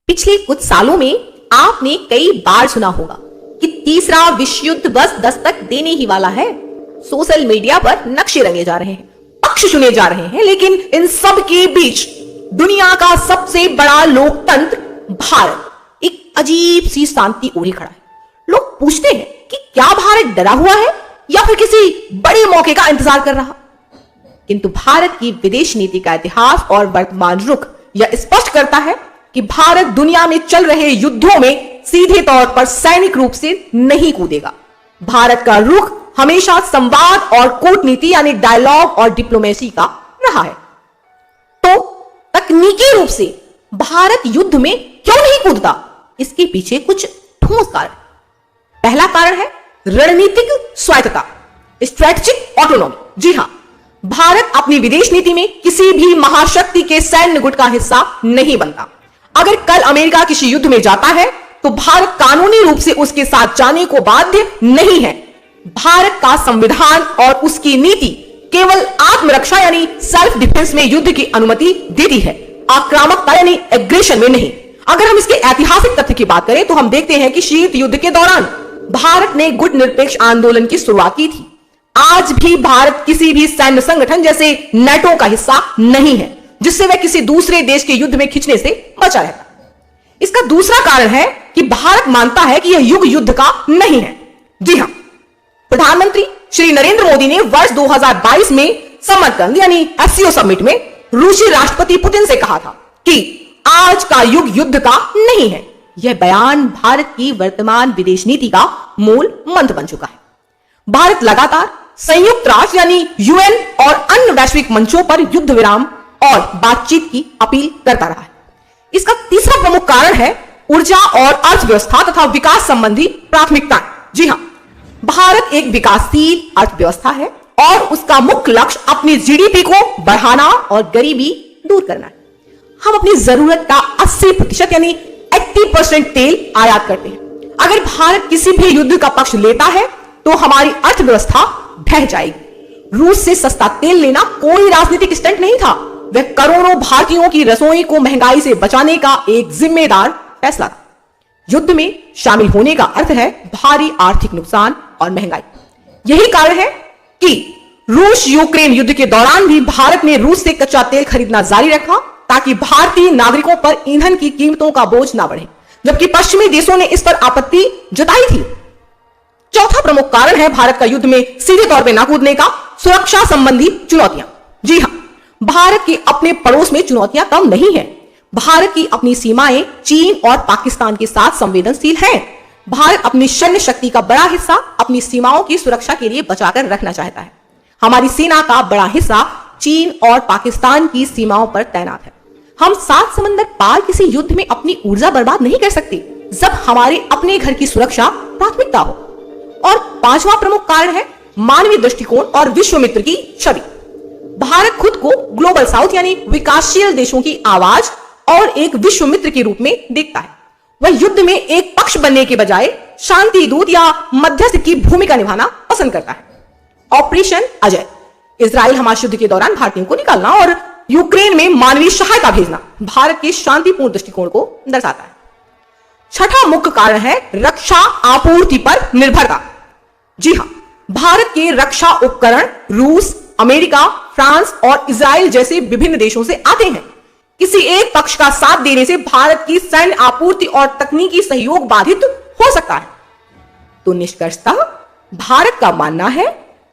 पिछले कुछ सालों में आपने कई बार सुना होगा कि तीसरा विश्व युद्ध बस दस्तक देने ही वाला है। सोशल मीडिया पर नक्शे रंगे जा रहे हैं, पक्ष चुने जा रहे हैं, लेकिन इन सब के बीच दुनिया का सबसे बड़ा लोकतंत्र भारत एक अजीब सी शांति ओढ़े खड़ा है। लोग पूछते हैं कि क्या भारत डरा हुआ है या फिर किसी बड़े मौके का इंतजार कर रहा। किंतु भारत की विदेश नीति का इतिहास और वर्तमान रुख यह स्पष्ट करता है कि भारत दुनिया में चल रहे युद्धों में सीधे तौर पर सैनिक रूप से नहीं कूदेगा। भारत का रुख हमेशा संवाद और कूटनीति यानी डायलॉग और डिप्लोमेसी का रहा है। तो तकनीकी रूप से भारत युद्ध में क्यों नहीं कूदता, इसके पीछे कुछ ठोस कारण। पहला कारण है रणनीतिक स्वायत्तता, स्ट्रेटेजिक ऑटोनॉमी। जी हां, भारत अपनी विदेश नीति में किसी भी महाशक्ति के सैन्य गुट का हिस्सा नहीं बनता। अगर कल अमेरिका किसी युद्ध में जाता है तो भारत कानूनी रूप से उसके साथ जाने को बाध्य नहीं है। भारत का संविधान और उसकी नीति केवल आत्मरक्षा यानी सेल्फ डिफेंस में युद्ध की अनुमति देती है, आक्रामकता यानी एग्रेशन में नहीं। अगर हम इसके ऐतिहासिक तथ्य की बात करें तो हम देखते हैं कि शीत युद्ध के दौरान भारत ने गुट निरपेक्ष आंदोलन की शुरुआत की थी। आज भी भारत किसी भी सैन्य संगठन जैसे नेटो का हिस्सा नहीं है, जिससे वह किसी दूसरे देश के युद्ध में खिंचने से बचा रहता। इसका दूसरा कारण है कि भारत मानता है कि यह युग युद्ध का नहीं है। जी हां, प्रधानमंत्री श्री नरेंद्र मोदी ने वर्ष 2022 में समरकंद यानी एससीओ समिट में रूसी राष्ट्रपति पुतिन से कहा था कि आज का युग युद्ध का नहीं है। यह बयान भारत की वर्तमान विदेश नीति का मूल मंत्र बन चुका है। भारत लगातार संयुक्त राष्ट्र यानी यूएन और अन्य वैश्विक मंचों पर युद्ध विराम और बातचीत की अपील करता रहा है। इसका तीसरा प्रमुख कारण है ऊर्जा और अर्थव्यवस्था तथा विकास संबंधी प्राथमिकताएं। जी हां, भारत एक विकासशील अर्थव्यवस्था है और उसका मुख्य लक्ष्य अपनी जीडीपी को बढ़ाना और गरीबी दूर करना है। हम अपनी जरूरत का 80% यानी 80% तेल आयात करते हैं। अगर भारत किसी भी युद्ध का पक्ष लेता है तो हमारी अर्थव्यवस्था ढह जाएगी। रूस से सस्ता तेल लेना कोई राजनीतिक स्टंट नहीं था, वह करोड़ों भारतीयों की रसोई को महंगाई से बचाने का एक जिम्मेदार फैसला था। युद्ध में शामिल होने का अर्थ है भारी आर्थिक नुकसान और महंगाई। यही कारण है कि रूस यूक्रेन युद्ध के दौरान भी भारत ने रूस से कच्चा तेल खरीदना जारी रखा ताकि भारतीय नागरिकों पर ईंधन की कीमतों का बोझ ना बढ़े, जबकि पश्चिमी देशों ने इस पर आपत्ति जताई थी। चौथा प्रमुख कारण है भारत का युद्ध में सीधे तौर पर ना कूदने का सुरक्षा संबंधी चुनौतियां। जी हां, भारत के अपने पड़ोस में चुनौतियां कम नहीं है। भारत की अपनी सीमाएं चीन और पाकिस्तान के साथ संवेदनशील हैं। भारत अपनी सैन्य शक्ति का बड़ा हिस्सा अपनी सीमाओं की सुरक्षा के लिए बचाकर रखना चाहता है। हमारी सेना का बड़ा हिस्सा चीन और पाकिस्तान की सीमाओं पर तैनात है। हम 7 समंदर पार किसी युद्ध में अपनी ऊर्जा बर्बाद नहीं कर सकते जब हमारे अपने घर की सुरक्षा प्राथमिकता हो। और पांचवा प्रमुख कारण है मानवीय दृष्टिकोण और विश्व मित्र की छवि। भारत खुद को ग्लोबल साउथ यानी विकासशील देशों की आवाज और एक विश्व मित्र के रूप में देखता है। वह युद्ध में एक पक्ष बनने के बजाय शांति दूत या मध्यस्थ की भूमिका निभाना पसंद करता है। ऑपरेशन अजय, इजराइल हमास युद्ध के दौरान भारतीयों को निकालना और यूक्रेन में मानवीय सहायता भेजना भारत के शांतिपूर्ण दृष्टिकोण को दर्शाता है। छठा मुख्य कारण है रक्षा आपूर्ति पर निर्भरता। जी हां, भारत के रक्षा उपकरण रूस, अमेरिका, फ्रांस और इजराइल जैसे विभिन्न देशों से आते हैं। किसी एक पक्ष का साथ देने से भारत की सैन्य आपूर्ति और तकनीकी सहयोग बाधित हो सकता है। तो निष्कर्षतः भारत का मानना है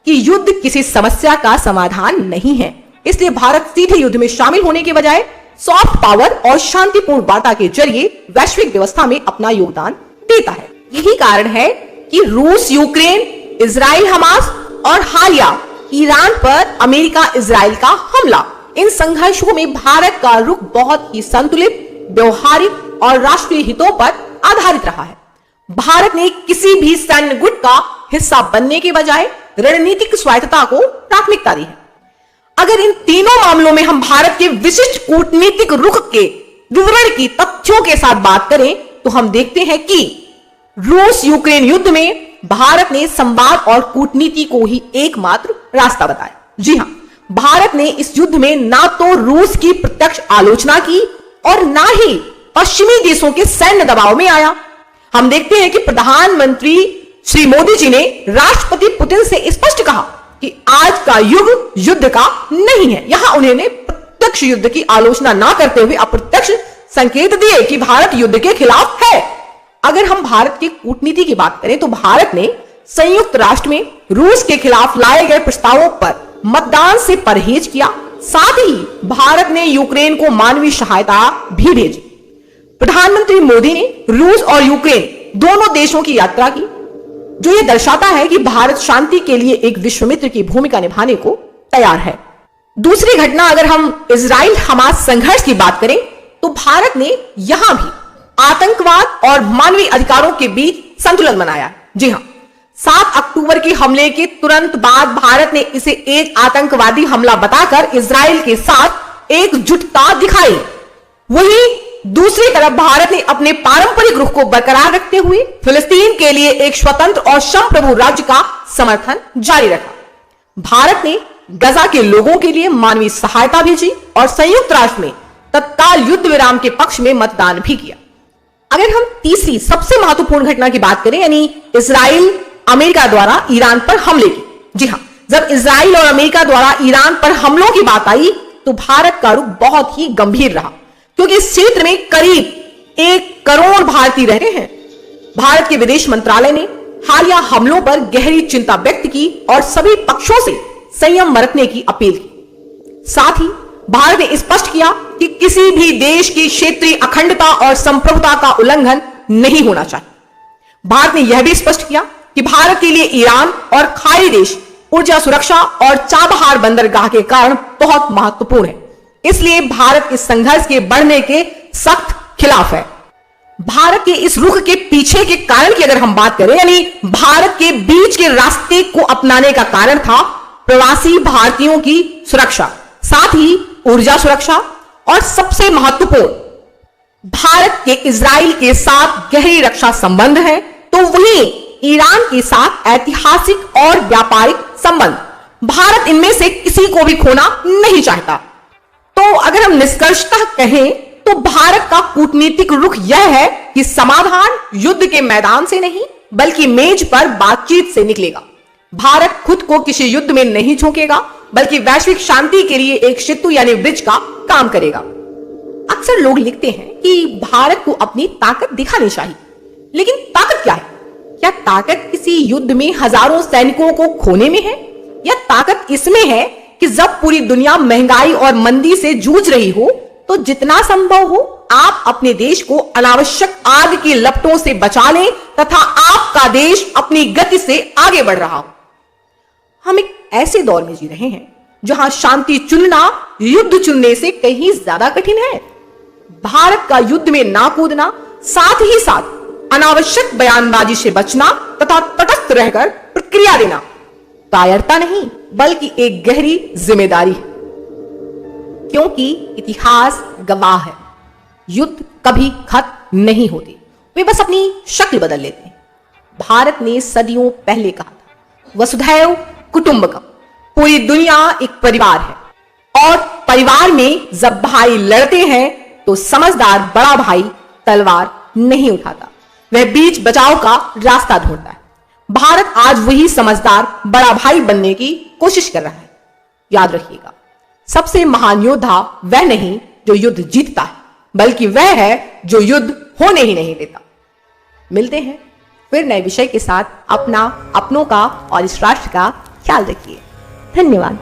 कि युद्ध किसी समस्या का समाधान नहीं है, इसलिए भारत सीधे युद्ध में शामिल होने के बजाय सॉफ्ट पावर और शांतिपूर्ण वार्ता के जरिए वैश्विक व्यवस्था में अपना योगदान देता है। यही कारण है कि रूस यूक्रेन, इजराइल हमास और हालिया ईरान पर अमेरिका इजराइल का हमला, इन संघर्षों में भारत का रुख बहुत ही संतुलित, व्यवहारिक और राष्ट्रीय हितों पर आधारित रहा है। भारत ने किसी भी सैन्य गुट का हिस्सा बनने के बजाय रणनीतिक स्वायत्तता को प्राथमिकता दी है। अगर इन तीनों मामलों में हम भारत के विशिष्ट कूटनीतिक रुख के विवरण की तथ्यों के साथ बात करें तो हम देखते हैं कि रूस यूक्रेन युद्ध में भारत ने संवाद और कूटनीति को ही एकमात्र रास्ता बताया। जी हां, भारत ने इस युद्ध में ना तो रूस की प्रत्यक्ष आलोचना की और ना ही पश्चिमी देशों के सैन्य दबाव में आया। हम देखते हैं कि प्रधानमंत्री श्री मोदी जी ने राष्ट्रपति पुतिन से स्पष्ट कहा कि आज का युग युद्ध का नहीं है। यहां उन्होंने प्रत्यक्ष युद्ध की आलोचना ना करते हुए अप्रत्यक्ष संकेत दिए कि भारत युद्ध के खिलाफ है। अगर हम भारत की कूटनीति की बात करें तो भारत ने संयुक्त राष्ट्र में रूस के खिलाफ लाए गए प्रस्तावों पर मतदान से परहेज किया। साथ ही भारत ने यूक्रेन को मानवीय सहायता भी भेजी। प्रधानमंत्री मोदी ने रूस और यूक्रेन दोनों देशों की यात्रा की, जो यह दर्शाता है कि भारत शांति के लिए एक विश्वमित्र की भूमिका निभाने को तैयार है। दूसरी घटना, अगर हम इजराइल हमास संघर्ष की बात करें तो भारत ने यहां भी आतंकवाद और मानवीय अधिकारों के बीच संतुलन बनाया। जी हां, 7 अक्टूबर के हमले के तुरंत बाद भारत ने इसे एक आतंकवादी हमला बताकर इजराइल के साथ एकजुटता दिखाई। वहीं दूसरी तरफ भारत ने अपने पारंपरिक रुख को बरकरार रखते हुए फिलिस्तीन के लिए एक स्वतंत्र और संप्रभु राज्य का समर्थन जारी रखा। भारत ने गजा के लोगों के लिए मानवीय सहायता भेजी और संयुक्त राष्ट्र में तत्काल युद्ध विराम के पक्ष में मतदान भी किया। अगर हम तीसरी सबसे महत्वपूर्ण घटना की बात करें, यानी इजराइल अमेरिका द्वारा ईरान पर हमले की। जी हां, जब इजराइल और अमेरिका द्वारा ईरान पर हमलों की बात आई तो भारत का रुख बहुत ही गंभीर रहा, क्योंकि इस क्षेत्र में करीब 1 करोड़ भारतीय रहते हैं। भारत के विदेश मंत्रालय ने हालिया हमलों पर गहरी चिंता व्यक्त की और सभी पक्षों से संयम बरतने की अपील की। साथ ही भारत ने स्पष्ट किया कि किसी भी देश की क्षेत्रीय अखंडता और संप्रभुता का उल्लंघन नहीं होना चाहिए। भारत ने यह भी स्पष्ट किया कि भारत के लिए ईरान और खाड़ी देश ऊर्जा सुरक्षा और चाबहार बंदरगाह के कारण बहुत महत्वपूर्ण है, इसलिए भारत इस संघर्ष के बढ़ने के सख्त खिलाफ है। भारत के इस रुख के पीछे के कारण की अगर हम बात करें, यानी भारत के बीच के रास्ते को अपनाने का कारण था प्रवासी भारतीयों की सुरक्षा, साथ ही ऊर्जा सुरक्षा और सबसे महत्वपूर्ण भारत के इजराइल के साथ गहरी रक्षा संबंध है, तो वहीं ईरान के साथ ऐतिहासिक और व्यापारिक संबंध। भारत इनमें से किसी को भी खोना नहीं चाहता। तो अगर हम निष्कर्षतः कहें तो भारत का कूटनीतिक रुख यह है कि समाधान युद्ध के मैदान से नहीं बल्कि मेज पर बातचीत से निकलेगा। भारत खुद को किसी युद्ध में नहीं झोंकेगा बल्कि वैश्विक शांति के लिए एक सेतु यानी ब्रिज का काम करेगा। अक्सर लोग लिखते हैं कि भारत को अपनी ताकत दिखानी चाहिए, लेकिन ताकत क्या है? क्या ताकत किसी युद्ध में हजारों सैनिकों को खोने में है, या ताकत इसमें है कि जब पूरी दुनिया महंगाई और मंदी से जूझ रही हो तो जितना संभव हो आप अपने देश को अनावश्यक आग की लपटों से बचा लें तथा आपका देश अपनी गति से आगे बढ़ रहा हो। हम एक ऐसे दौर में जी रहे हैं जहां शांति चुनना युद्ध चुनने से कहीं ज्यादा कठिन है। भारत का युद्ध में ना कूदना, साथ ही साथ अनावश्यक बयानबाजी से बचना तथा तटस्थ रहकर प्रतिक्रिया देना कायरता नहीं बल्कि एक गहरी जिम्मेदारी है, क्योंकि इतिहास गवाह है युद्ध कभी खत्म नहीं होते, वे बस अपनी शक्ल बदल लेते हैं। भारत ने सदियों पहले कहा था वसुधैव कुटुंबकम, पूरी दुनिया एक परिवार है और परिवार में जब भाई लड़ते हैं तो समझदार बड़ा भाई तलवार नहीं उठाता, वह बीच बचाव का रास्ता ढूंढता है। भारत आज वही समझदार बड़ा भाई बनने की कोशिश कर रहा है। याद रखिएगा, सबसे महान योद्धा वह नहीं जो युद्ध जीतता है, बल्कि वह है जो युद्ध होने ही नहीं देता। मिलते हैं फिर नए विषय के साथ। अपना, अपनों का और इस राष्ट्र का ख्याल रखिए। धन्यवाद।